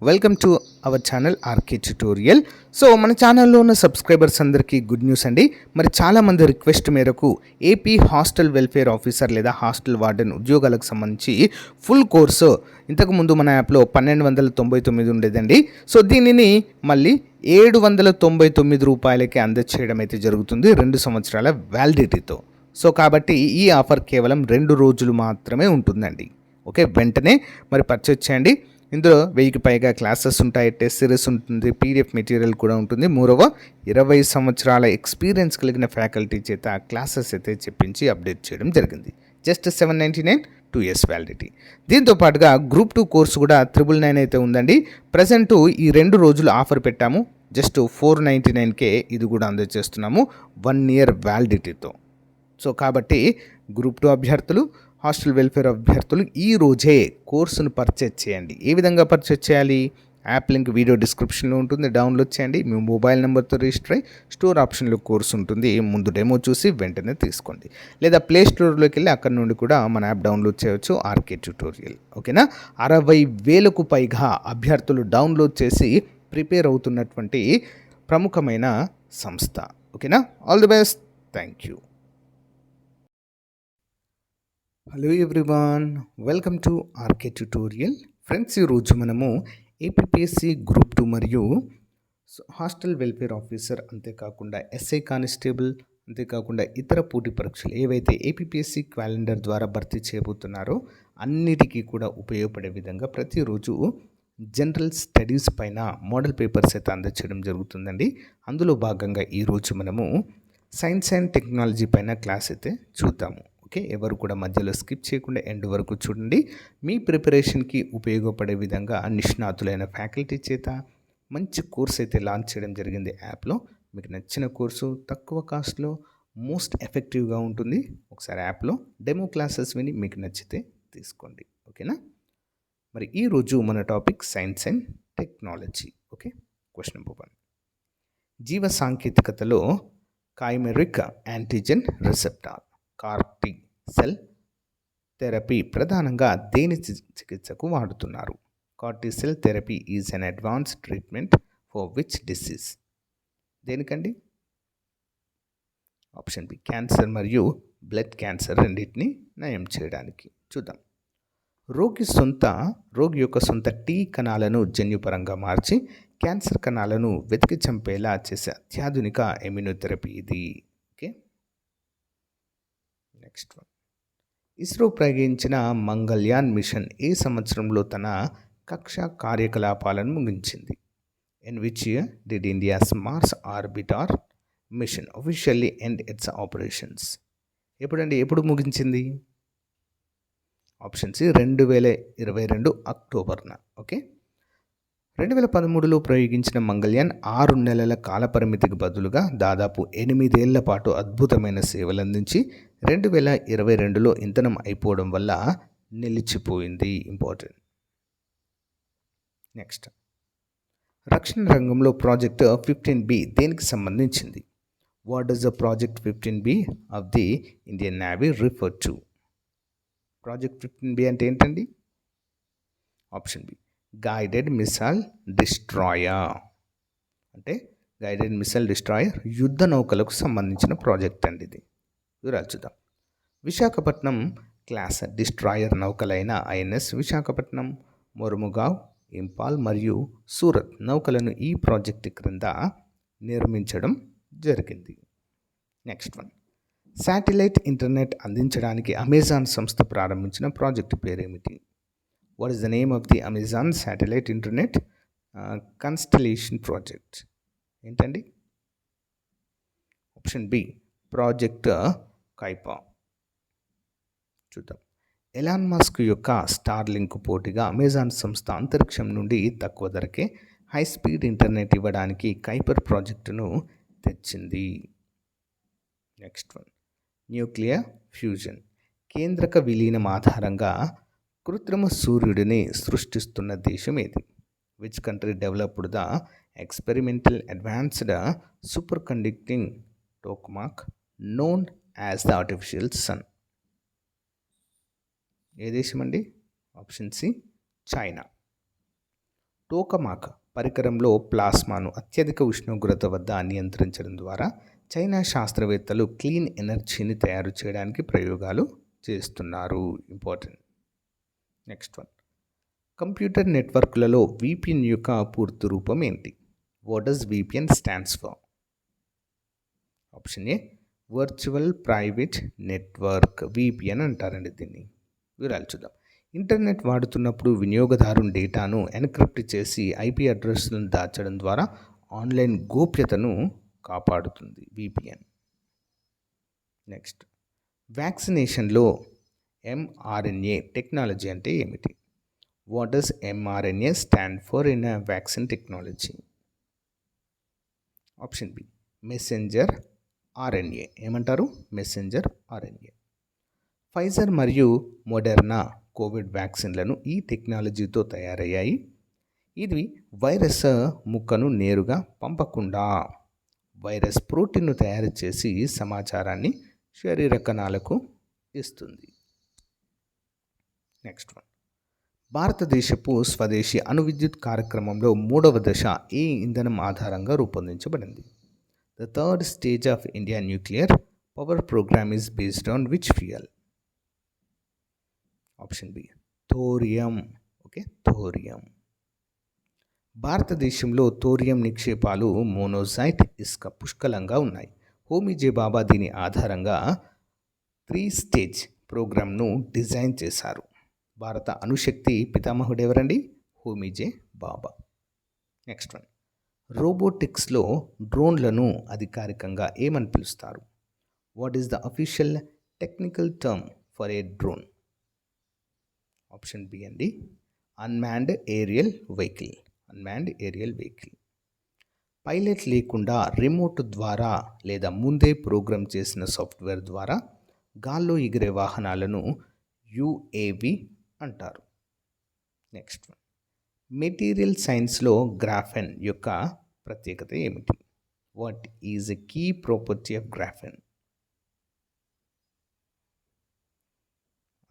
Welcome to our channel R K tutorial. So మన ఛానల్లో ఉన్న సబ్స్క్రైబర్స్ అందరికీ గుడ్ న్యూస్ అండి. మరి చాలామంది రిక్వెస్ట్ మేరకు ఏపీ హాస్టల్ వెల్ఫేర్ ఆఫీసర్ లేదా హాస్టల్ వార్డెన్ ఉద్యోగాలకు సంబంధించి ఫుల్ కోర్సు ఇంతకుముందు మన యాప్లో 1299 ఉండేదండి. సో దీనిని మళ్ళీ 799 రూపాయలకి అందచేయడం అయితే జరుగుతుంది 2 సంవత్సరాల వ్యాలిడిటీతో. సో కాబట్టి ఈ ఆఫర్ కేవలం 2 రోజులు మాత్రమే ఉంటుందండి. ఓకే, వెంటనే మరి పర్చేజ్ చేయండి. ఇందులో 1000కి పైగా క్లాసెస్ ఉంటాయి, టెస్ట్ సిరీస్ ఉంటుంది, పీడిఎఫ్ మెటీరియల్ కూడా ఉంటుంది. మూడవ 20 సంవత్సరాల ఎక్స్పీరియన్స్ కలిగిన ఫ్యాకల్టీ చేత క్లాసెస్ అయితే చెప్పించి అప్డేట్ చేయడం జరిగింది. Just 799 2 years validity. దీంతో పాటుగా గ్రూప్ 2 కోర్సు కూడా 999 అయితే ఉందండి. ప్రజెంటు ఈ 2 రోజులు ఆఫర్ పెట్టాము. జస్ట్ 499కే ఇది కూడా అందజేస్తున్నాము 1 year వ్యాలిడిటీతో. సో కాబట్టి గ్రూప్ 2 అభ్యర్థులు, హాస్టల్ వెల్ఫేర్ అభ్యర్థులు ఈ రోజే కోర్సును పర్చేజ్ చేయండి. ఏ విధంగా పర్చేజ్ చేయాలి? యాప్ లింక్ వీడియో డిస్క్రిప్షన్లో ఉంటుంది, డౌన్లోడ్ చేయండి. మీ మొబైల్ నెంబర్తో రిజిస్టర్ అయ్యి స్టోర్ ఆప్షన్లో కోర్సు ఉంటుంది, ముందు డెమో చూసి వెంటనే తీసుకోండి. లేదా ప్లే స్టోర్లోకి వెళ్ళి అక్కడ నుండి కూడా మన యాప్ డౌన్లోడ్ చేయవచ్చు, ఆర్కే ట్యుటోరియల్. ఓకేనా? 60,000కు పైగా అభ్యర్థులు డౌన్లోడ్ చేసి ప్రిపేర్ అవుతున్నటువంటి ప్రముఖమైన సంస్థ. ఓకేనా? All the best. Thank you. Hello everyone, welcome to R K tutorial. Friends, ఈరోజు మనము ఏపీపీఎస్సీ గ్రూప్ 2 మరియు హాస్టల్ వెల్ఫేర్ ఆఫీసర్, అంతేకాకుండా ఎస్ఐ కానిస్టేబుల్, అంతేకాకుండా ఇతర పోటీ పరీక్షలు ఏవైతే ఏపీపీఎస్సీ క్యాలెండర్ ద్వారా భర్తీ చేయబోతున్నారో అన్నిటికీ కూడా ఉపయోగపడే విధంగా ప్రతిరోజు జనరల్ స్టడీస్ పైన మోడల్ పేపర్స్ అయితే అందచేయడం జరుగుతుందండి. అందులో భాగంగా ఈరోజు మనము సైన్స్ అండ్ టెక్నాలజీ పైన క్లాస్ అయితే చూద్దాము. ఓకే, ఎవరు కూడా మధ్యలో స్కిప్ చేయకుండా ఎండ్ వరకు చూడండి. మీ ప్రిపరేషన్కి ఉపయోగపడే విధంగా నిష్ణాతులైన ఫ్యాకల్టీ చేత మంచి కోర్స్ అయితే లాంచ్ చేయడం జరిగింది యాప్లో. మీకు నచ్చిన కోర్సు తక్కువ కాస్ట్లో మోస్ట్ ఎఫెక్టివ్గా ఉంటుంది. ఒకసారి యాప్లో డెమో క్లాసెస్ విని మీకు నచ్చితే తీసుకోండి. ఓకేనా? మరి ఈరోజు మన topic science and technology. Okay, question number 1. జీవ సాంకేతికతలో chimeric antigen receptor CAR T cell therapy ప్రధానంగా దేని చికిత్సకు వాడుతున్నారు? CAR T cell therapy is an advanced treatment for which disease? దేనికండి? ఆప్షన్ బి, క్యాన్సర్ మరియు బ్లడ్ క్యాన్సర్ రెండింటిని నయం చేయడానికి. చూద్దాం. రోగి యొక్క సొంత టీ కణాలను జన్యుపరంగా మార్చి క్యాన్సర్ కణాలను వెతికి చంపేలా చేసే అత్యాధునిక ఇమ్యూనోథెరపీ ఇది. Okay, next one. ఇస్రో ప్రయోగించిన మంగళ్యాన్ మిషన్ ఏ సంవత్సరంలో తన కక్ష కార్యకలాపాలను ముగించింది? In which year did India's Mars orbiter mission officially end its operations? ఎప్పుడు ముగించింది? ఆప్షన్ సి, 2022 అక్టోబర్న. ఓకే, 2013లో ప్రయోగించిన మంగళ్యాన్ 6 నెలల కాలపరిమితికి బదులుగా దాదాపు 8 ఏళ్ల పాటు అద్భుతమైన సేవలు అందించి 2022లో ఇంధనం అయిపోవడం వల్ల నిలిచిపోయింది. ఇంపార్టెంట్. నెక్స్ట్, రక్షణ రంగంలో ప్రాజెక్ట్ 15B దేనికి సంబంధించింది? What does the project 15B of the Indian navy refer to? Project 15B అంటే ఏంటండి? Option B, guided missile destroyer. అంటే గైడెడ్ మిసైల్ డిస్ట్రాయర్ యుద్ధ నౌకలకు సంబంధించిన ప్రాజెక్ట్ అండి ఇది. వివరాలు చూద్దాం. విశాఖపట్నం క్లాస్ డిస్ట్రాయర్ నౌకలైన ఐఎన్ఎస్ విశాఖపట్నం, మొర్ముగావ్, ఇంపాల్ మరియు సూరత్ నౌకలను ఈ ప్రాజెక్టు క్రింద నిర్మించడం జరిగింది. Next one. శాటిలైట్ ఇంటర్నెట్ అందించడానికి అమెజాన్ సంస్థ ప్రారంభించిన ప్రాజెక్టు పేరేమిటి? What is the name of the Amazon satellite internet constellation project? ఏంటండి? Option B, project Kuiper. చూద్దాం. ఎలాన్ మస్క్ యొక్క స్టార్లింక్ పోటీగా అమెజాన్ సంస్థ అంతరిక్షం నుండి తక్కువ ధరకే హై స్పీడ్ ఇంటర్నెట్ ఇవ్వడానికి కైపర్ ప్రాజెక్టును తెచ్చింది. Next one. న్యూక్లియర్ ఫ్యూజన్ కేంద్రక విలీనం ఆధారంగా కృత్రిమ సూర్యుడిని సృష్టిస్తున్న దేశం ఏది? Which country developed the experimental advanced super conducting tokamak known as the artificial sun? ఏ దేశం అండి? Option C, China. టోకమాక్ పరికరంలో ప్లాస్మాను అత్యధిక ఉష్ణోగ్రత వద్ద నియంత్రించడం ద్వారా చైనా శాస్త్రవేత్తలు క్లీన్ ఎనర్జీని తయారు చేయడానికి ప్రయోగాలు చేస్తున్నారు. ఇంపార్టెంట్. Next one. కంప్యూటర్ నెట్వర్క్లలో విపిఎన్ యొక్క పూర్తి రూపం ఏంటి? What does VPN stands for? Option A virtual private network, VPN అంటారండి దీన్ని. వివరాలు చూద్దాం. ఇంటర్నెట్ వాడుతున్నప్పుడు వినియోగదారుని డేటాను ఎన్క్రిప్ట్ చేసి ఐపీ అడ్రస్లను దాచడం ద్వారా ఆన్లైన్ గోప్యతను కాపాడుతుంది విపిఎన్. నెక్స్ట్, వ్యాక్సినేషన్లో ఎంఆర్ఎన్ఏ టెక్నాలజీ అంటే ఏమిటి? What does mRNA stand for in vaccine technology? Option B messenger RNA. ఏమంటారు? Messenger RNA. ఫైజర్ మరియు మోడెర్నా కోవిడ్ వ్యాక్సిన్లను ఈ టెక్నాలజీతో తయారయ్యాయి. ఇది వైరస్ ముక్కను నేరుగా పంపకుండా వైరస్ ప్రోటీన్ను తయారు చేసి సమాచారాన్ని శరీర కణాలకు ఇస్తుంది. Next one. భారతదేశపు స్వదేశీ అణువిద్యుత్ కార్యక్రమంలో 3వ దశ ఏ ఇంధనం ఆధారంగా రూపొందించబడింది? The third stage of India nuclear power programme is based on which fuel? Option B thorium. Okay, thorium. భారతదేశంలో థోరియం నిక్షేపాలు మోనోజైట్ ఇసుక పుష్కలంగా ఉన్నాయి. హోమీ జే బాబా దీని ఆధారంగా 3 స్టేజ్ ప్రోగ్రామ్ను డిజైన్ చేశారు. భారత అణుశక్తి పితామహుడు ఎవరండి? Homi J Bhabha. Next one. రోబోటిక్స్లో డ్రోన్లను అధికారికంగా ఏమని పిలుస్తారు? What is the official technical term for a drone? Option B అండి unmanned aerial vehicle. Unmanned aerial vehicle. Pilot లేకుండా రిమోట్ ద్వారా లేదా ముందే ప్రోగ్రామ్ చేసిన సాఫ్ట్వేర్ ద్వారా గాల్లో ఎగిరే వాహనాలను యుఏవి అంటారు. Next one. మెటీరియల్ సైన్స్లో గ్రాఫెన్ యొక్క ప్రత్యేకత ఏమిటి? What is a key property of graphene?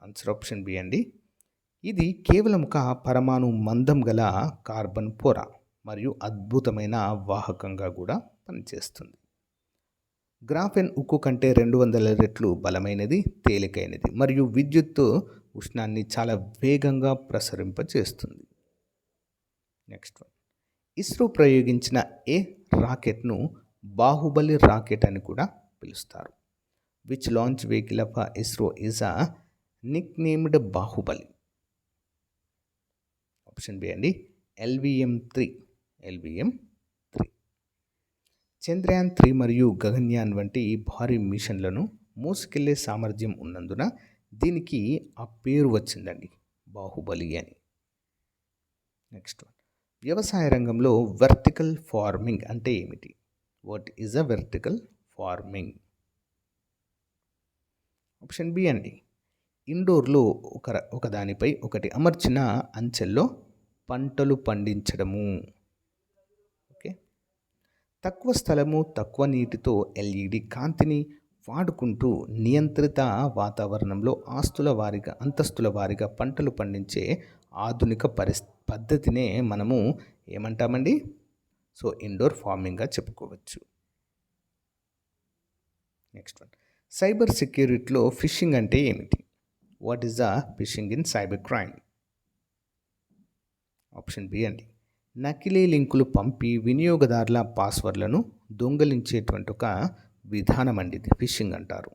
Answer option B అండి. ఇది కేవలం ఒక పరమాణు మందం గల కార్బన్ పొర మరియు అద్భుతమైన వాహకంగా కూడా పనిచేస్తుంది. గ్రాఫెన్ ఉక్కు కంటే 200 రెట్లు బలమైనది, తేలికైనది మరియు విద్యుత్ ఉష్ణాన్ని చాలా వేగంగా ప్రసరింపచేస్తుంది. Next one. ఇస్రో ప్రయోగించిన ఏ రాకెట్ను బాహుబలి రాకెట్ అని కూడా పిలుస్తారు? Which launch vehicle of ISRO is a nicknamed Baahubali? Option B అండి LVM-3. LVM-3. చంద్రయాన్-3 మరియు గగన్యాన్ వంటి భారీ మిషన్లను మోసుకెళ్లే సామర్థ్యం ఉన్నందున దీనికి ఆ పేరు వచ్చిందండి, బాహుబలి అని. Next one. వ్యవసాయ రంగంలో వర్టికల్ ఫార్మింగ్ అంటే ఏమిటి? What is a vertical farming? Option B అండి ఇండోర్లో ఒకదానిపై ఒకటి అమర్చిన అంచెల్లో పంటలు పండించడము. ఓకే. తక్కువ స్థలము, తక్కువ నీటితో ఎల్ఈడి కాంతిని వాడుకుంటూ నియంత్రిత వాతావరణంలో అంతస్తుల వారీగా పంటలు పండించే ఆధునిక పద్ధతినే మనము ఏమంటామండి? సో ఇండోర్ ఫార్మింగ్గా చెప్పుకోవచ్చు. Next one. సైబర్ సెక్యూరిటీలో ఫిషింగ్ అంటే ఏమిటి? What is the phishing in cyber crime? Option B అండి నకిలీ లింకులు పంపి వినియోగదారుల పాస్వర్డ్లను దొంగలించేటువంటి ఒక విధానం అండి, ఇది ఫిషింగ్ అంటారు.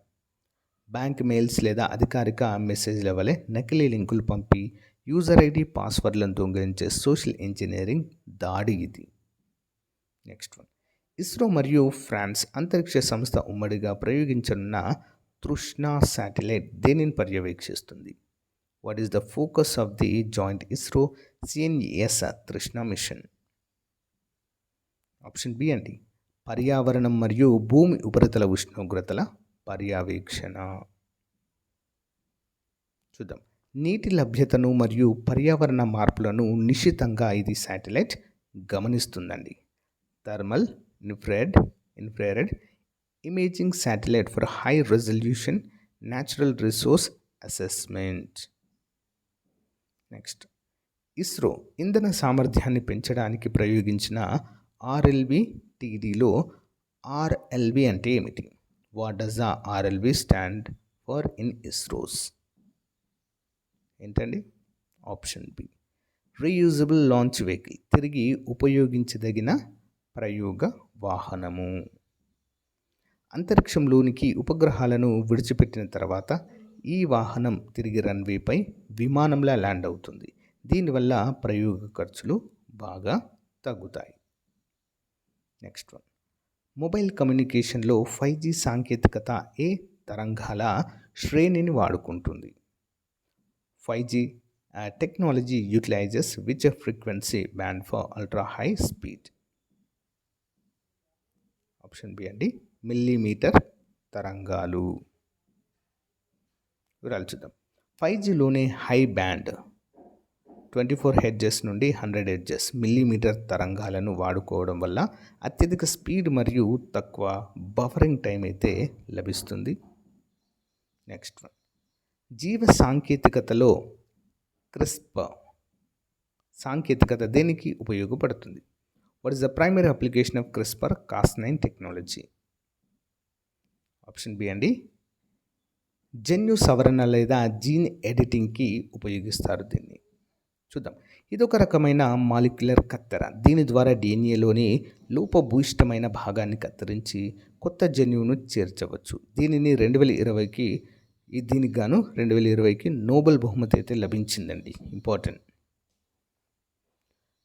బ్యాంక్ మెయిల్స్ లేదా అధికారిక మెసేజ్ల వలె నకిలీ లింకులు పంపి యూజర్ ఐడి పాస్వర్డ్లను దొంగిలించే సోషల్ ఇంజనీరింగ్ దాడి ఇది. Next one. ఇస్రో మరియు ఫ్రాన్స్ అంతరిక్ష సంస్థ ఉమ్మడిగా ప్రయోగించనున్న తృష్ణ శాటిలైట్ దేనిని పర్యవేక్షిస్తుంది? What is the focus of the joint ISRO CNES తృష్ణ మిషన్? ఆప్షన్ బి అండి పర్యావరణం మరియు భూమి ఉపరితల ఉష్ణోగ్రతల పర్యవేక్షణ. చూద్దాం. నీటి లభ్యతను మరియు పర్యావరణ మార్పులను నిశితంగా ఇది శాటిలైట్ గమనిస్తుందండి. Thermal infrared imaging satellite for high resolution natural resource assessment. Next. ISRO ఇంధన సామర్థ్యాన్ని పెంచడానికి ప్రయోగించిన ఆర్ఎల్వి టీడీలో ఆర్ఎల్వి అంటే ఏమిటి? What does the RLV stand for in ISRO's? ఏంటండి? Option B reusable launch vehicle, తిరిగి ఉపయోగించదగిన ప్రయోగ వాహనము. అంతరిక్షంలోనికి ఉపగ్రహాలను విడిచిపెట్టిన తర్వాత ఈ వాహనం తిరిగి రన్వేపై విమానంలా ల్యాండ్ అవుతుంది. దీనివల్ల ప్రయోగ ఖర్చులు బాగా తగ్గుతాయి. నెక్స్ట్ వన్, మొబైల్ కమ్యూనికేషన్లో 5G సాంకేతికత ఏ తరంగాల శ్రేణిని వాడుకుంటుంది? 5G technology utilizes which frequency band for ultra high speed? Option B అండి, మిల్లీమీటర్ తరంగాలు. వివరాలు చూద్దాం. 5Gలోనే హై బ్యాండ్ 24 హెర్ట్జ్ నుండి 100 హెర్ట్జ్ మిల్లీమీటర్ తరంగాలను వాడుకోవడం వల్ల అత్యధిక స్పీడ్ మరియు తక్కువ బఫరింగ్ టైం అయితే లభిస్తుంది. నెక్స్ట్ వన్, జీవ సాంకేతికతలో క్రిస్పర్ సాంకేతికత దేనికి ఉపయోగపడుతుంది? What is the primary application of CRISPR-Cas9 technology? Option B అండి, జన్యు సవరణ లేదా జీన్ ఎడిటింగ్కి ఉపయోగిస్తారు దీన్ని. చూద్దాం. ఇదొక రకమైన మాలిక్యులర్ కత్తెర. దీని ద్వారా డిఎన్ఏలోని లోపభూయిష్టమైన భాగాన్ని కత్తిరించి కొత్త జన్యువును చేర్చవచ్చు. దీనికి గాను 2020కి నోబెల్ బహుమతి అయితే లభించిందండి. ఇంపార్టెంట్.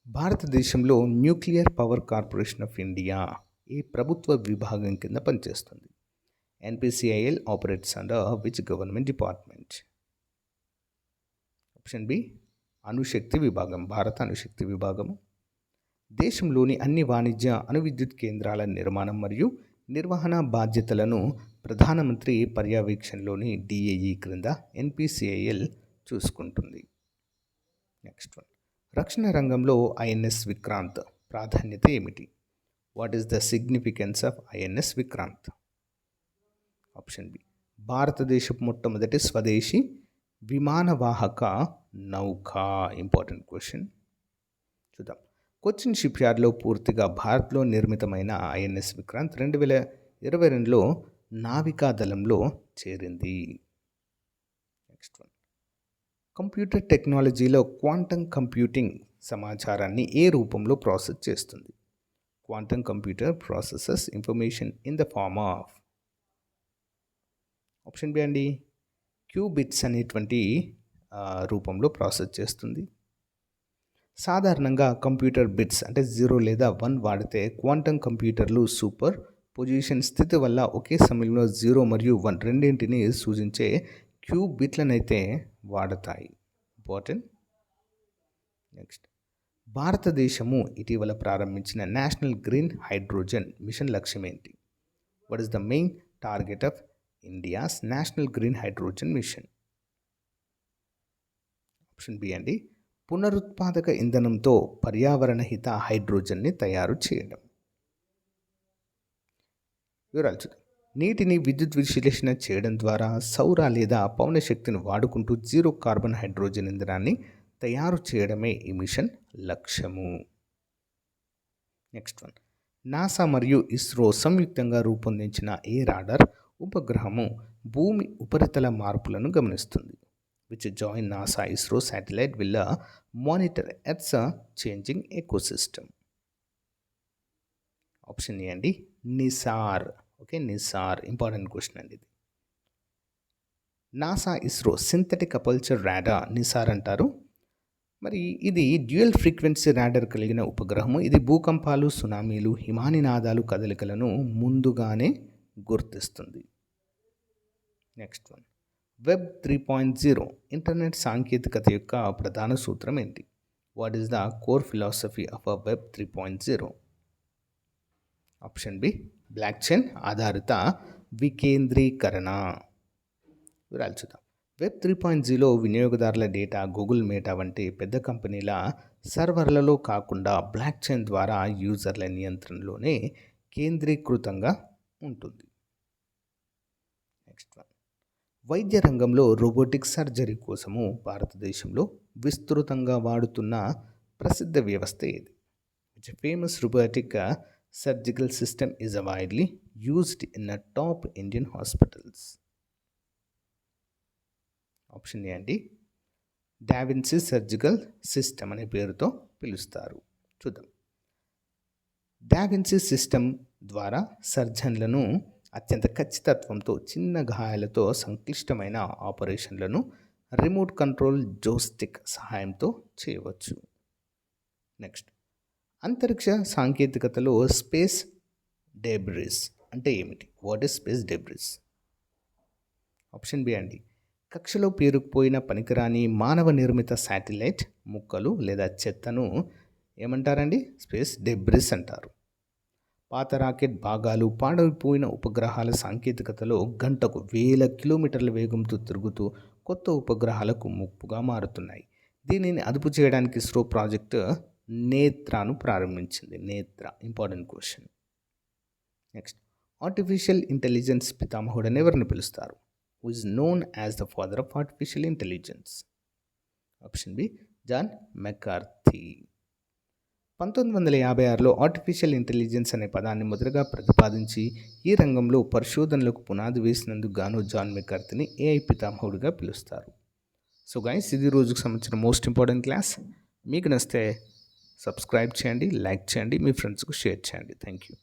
భారతదేశంలో nuclear power corporation of India ఏ ప్రభుత్వ విభాగం కింద పనిచేస్తుంది? NPCIL operates under which government department? Option B అణుశక్తి విభాగం, భారత అణుశక్తి విభాగము. దేశంలోని అన్ని వాణిజ్య అణువిద్యుత్ కేంద్రాల నిర్మాణం మరియు నిర్వహణ బాధ్యతలను ప్రధానమంత్రి పర్యవేక్షణలోని DAE క్రింద NPCIL చూసుకుంటుంది. నెక్స్ట్ వన్, రక్షణ రంగంలో INS విక్రాంత్ ప్రాధాన్యత ఏమిటి? What is the significance of INS Vikrant? Option B భారతదేశపు మొట్టమొదటి స్వదేశీ విమానవాహక నౌక. Important question. చూద్దాం. కొచ్చిన్ షిప్ యార్డ్లో పూర్తిగా భారత్లో నిర్మితమైన INS విక్రాంత్ 2022లో నావికా దళంలో చేరింది. నెక్స్ట్ వన్, కంప్యూటర్ టెక్నాలజీలో క్వాంటమ్ కంప్యూటింగ్ సమాచారాన్ని ఏ రూపంలో ప్రాసెస్ చేస్తుంది? Quantum computer processes information in the form of. Option B అండి, క్యూబిట్స్ అనేటువంటి రూపంలో ప్రాసెస్ చేస్తుంది. సాధారణంగా కంప్యూటర్ బిట్స్ అంటే 0 లేదా 1 వాడితే క్వాంటమ్ కంప్యూటర్లు సూపర్ పొజిషన్ స్థితి వల్ల ఒకే సమయంలో 0 మరియు 1 రెండింటిని సూచించే క్యూబిట్లను అయితే వాడతాయి. ఇంపార్టెంట్. నెక్స్ట్, భారతదేశము ఇటీవల ప్రారంభించిన నేషనల్ గ్రీన్ హైడ్రోజన్ మిషన్ లక్ష్యం ఏంటి? What is the main target of India's national green hydrogen mission? Option B అండి, పునరుత్పాదక ఇంధనంతో పర్యావరణ హిత హైడ్రోజన్ని తయారు చేయడం. వివరాలు చూద్దాం. నీటిని విద్యుత్ విశ్లేషణ చేయడం ద్వారా సౌర లేదా పవన శక్తిని వాడుకుంటూ 0 కార్బన్ హైడ్రోజన్ ఇంధనాన్ని తయారు చేయడమే ఈ మిషన్ లక్ష్యము. నెక్స్ట్ వన్, నాసా మరియు ఇస్రో సంయుక్తంగా రూపొందించిన ఏ రాడార్ ఉపగ్రహము భూమి ఉపరితల మార్పులను గమనిస్తుంది? which join NASA ISRO satellite will monitor Earth's changing ecosystem. Option A అండి, NISAR. Okay, NISAR. Important question అండి ఇది. NASA ISRO synthetic aperture radar NISAR అంటారు. మరి ఇది డ్యూయల్ ఫ్రీక్వెన్సీ రాడార్ కలిగిన ఉపగ్రహము. ఇది భూకంపాలు, సునామీలు, హిమానినాదాలు కదలికలను ముందుగానే గుర్తిస్తుంది. నెక్స్ట్ వన్, వెబ్ 3.0 ఇంటర్నెట్ సాంకేతికత యొక్క ప్రధాన సూత్రం ఏంటి? What is the core philosophy of a web 3.0? Option B blockchain ఆధారిత వికేంద్రీకరణ. వివరాలు చూద్దాం. వెబ్ 3.0 వినియోగదారుల డేటా గూగుల్ మేటా వంటి పెద్ద కంపెనీల సర్వర్లలో కాకుండా బ్లాక్ చైన్ ద్వారా యూజర్ల నియంత్రణలోనే కేంద్రీకృతంగా ఉంటుంది. నెక్స్ట్ వన్, వైద్య రంగంలో రోబోటిక్ సర్జరీ కోసము భారతదేశంలో విస్తృతంగా వాడుతున్న ప్రసిద్ధ వ్యవస్థ ఏది? Which famous robotic surgical system is widely used in top Indian hospitals? Option A అండి, డావిన్సీ సర్జికల్ సిస్టమ్ అనే పేరుతో పిలుస్తారు. చూద్దాం. డావిన్సీ సిస్టమ్ ద్వారా సర్జన్లను అత్యంత ఖచ్చితత్వంతో చిన్న గాయాలతో సంక్లిష్టమైన ఆపరేషన్లను రిమోట్ కంట్రోల్ జోస్టిక్ సహాయంతో చేయవచ్చు. నెక్స్ట్, అంతరిక్ష సాంకేతికతలో స్పేస్ డెబ్రిస్ అంటే ఏమిటి? What is space debris? Option B అండి, కక్షలో పేరుకుపోయిన పనికిరాని మానవ నిర్మిత శాటిలైట్ ముక్కలు లేదా చెత్తను ఏమంటారండి? స్పేస్ డెబ్రిస్ అంటారు. పాత రాకెట్ భాగాలు, పాడైపోయిన ఉపగ్రహాల సాంకేతికతలో గంటకు 1000 కిలోమీటర్ల వేగంతో తిరుగుతూ కొత్త ఉపగ్రహాలకు ముప్పుగా మారుతున్నాయి. దీనిని అదుపు చేయడానికి ఇస్రో ప్రాజెక్టు నేత్రాను ప్రారంభించింది. Netra important question. Next, artificial intelligence పితామహుడని ఎవరిని పిలుస్తారు? Who is known as the father of artificial intelligence? Option B, John McCarthy. 1956లో ఆర్టిఫిషియల్ ఇంటెలిజెన్స్ అనే పదాన్ని మొదటగా ప్రతిపాదించి ఈ రంగంలో పరిశోధనలకు పునాది వేసినందుకు గాను జాన్ మెకార్థీని ఏఐ పితామహుడిగా పిలుస్తారు. సో గైస్, ఇది రోజుకు సంబంధించిన మోస్ట్ ఇంపార్టెంట్ క్లాస్. మీకు నచ్చితే సబ్స్క్రైబ్ చేయండి, లైక్ చేయండి, మీ ఫ్రెండ్స్కు షేర్ చేయండి. Thank you.